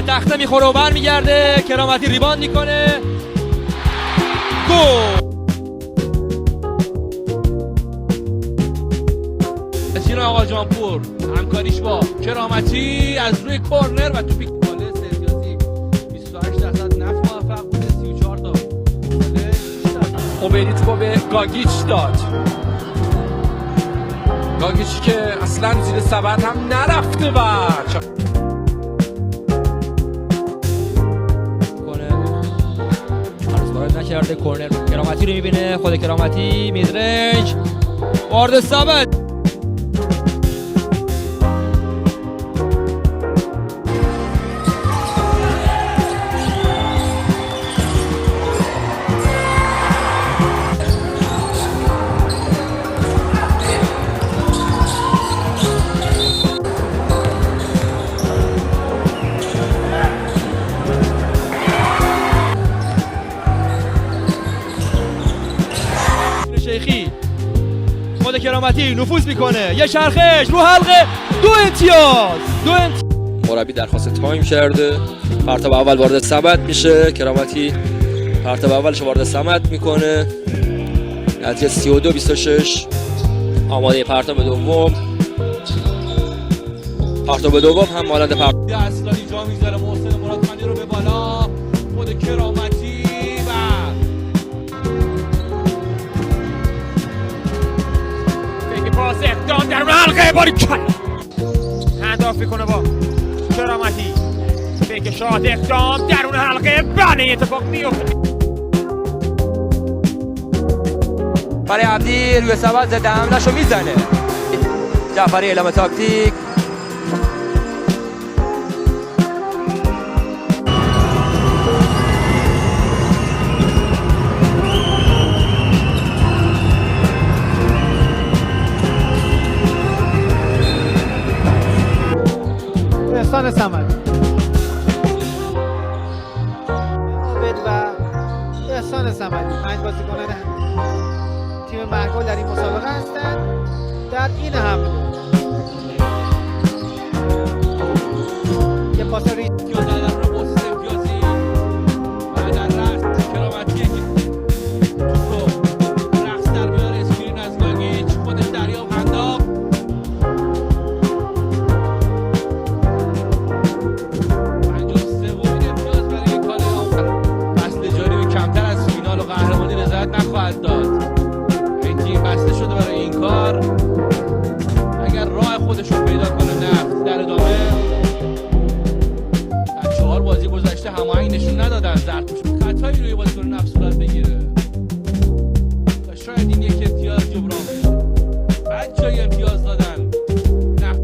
به تخته میخوره و برمیگرده. کرامتی ریباند میکنه. گل. سین آقا جانپور همکاریش با کرامتی از روی کورنر و توپی باله سرگیازی 28% نفت موفق بوده. 34 تا اوبیدی تو به گاگیچ داد. گاگیچ که اصلا زیر سبد هم نرفته و وارد نکرده. کورنر کرامتی رو میبینه. خود کرامتی میدرنج وارد سبد. شیخی خود کرامتی نفوذ میکنه. یه چرخش رو حلقه. دو امتیاز. مربی درخواست تایم کرده. پرتاب اول وارد سمت میشه. کرامتی پرتاب اولش وارد سمت میکنه. نتیجه 32-26. آماده پرتاب دوم. پرتاب دوم هم مانند پرتاب اصلا جا میذاره. محسن مرادمندی رو به بالا. خود کرامتی و پاس اقدام در حلقه باری کل هنداف میکنه با کرامتی. فکر شاد اقدام درون حلقه. بله اتفاق میفته. برای عبدی روی سبد ضد حمله‌شو میزنه. جعفری اعلام تاکتیک. احسان صمد عابد و احسان صمدی 5 بازیکن تیم محگل در این مسابقه هستند. در این حمله یه پاس ریسکی رو زدن رو محسن امتیازی و در رقص کرامتی توپ رو رقص در میاره. اسکرین از گاگیچ. خودش دریافت انداخت. نخواهد داد. این تیم بسته شده برای این کار. اگر راه خودش رو پیدا کنه نفت در ادامه. در 4 بازی گذشته هماهنگ نشون ندادن. زرتوش خطایی روی بازیکن نفت صورت بگیره و شاید این یک امتیاز جبران بشه. بعد جای امتیاز دادن نفت.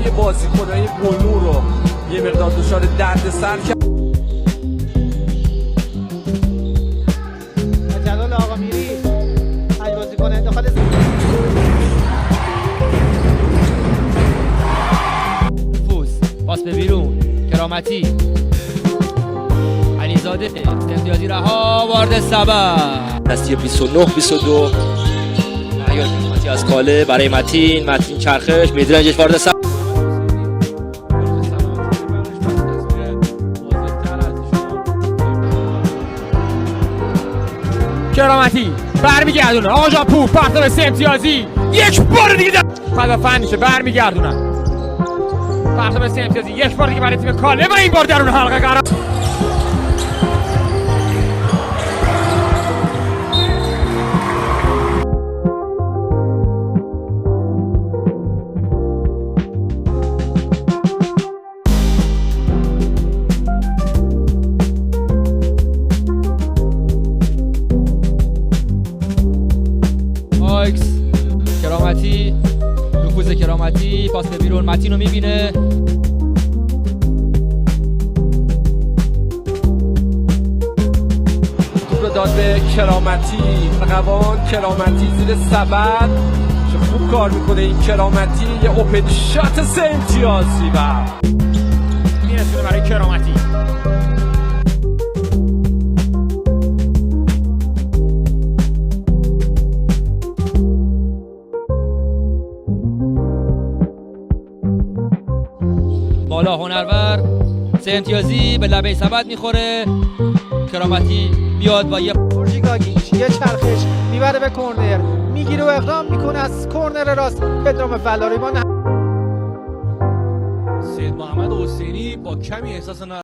یه بازیکنای گلو رو یه مقدار دچار دردسر کرد. جلال آقا میری از بازیکن داخل فوز پاس به بیرون. کرامتی علیزاده امتیازی رها وارد سبد. نتیجه 29-22. مهیار کرامتی از کاله برای متین چرخش میدرنجش وارد سمت. کرامتی برمیگردونه. آقا جانپور پرتاب 3 امتیازی. یک بار دیگه فنیشه برمیگردونن. پرتاب 3 امتیازی یک بار دیگه برای تیم کاله و این بار درون حلقه قرار. کرامتی نفوذ کرامتی پاس به بیرون. متین رو میبینه. توپ داد به کرامتی. قوان کرامتی زیر سبد چه خوب کار میکنه این کرامتی. یه اوپن شات 3 امتیازی و میرسونه برای کرامتی. امتیازی به لبه سبد میخوره. کرامتی بیاد و یه اورژیگاگیچ یه چرخش میبره به کورنر، میگیره و اقدام میکنه از کورنر راست. پدرام فلاریمان سید محمد حسینی با کمی احساس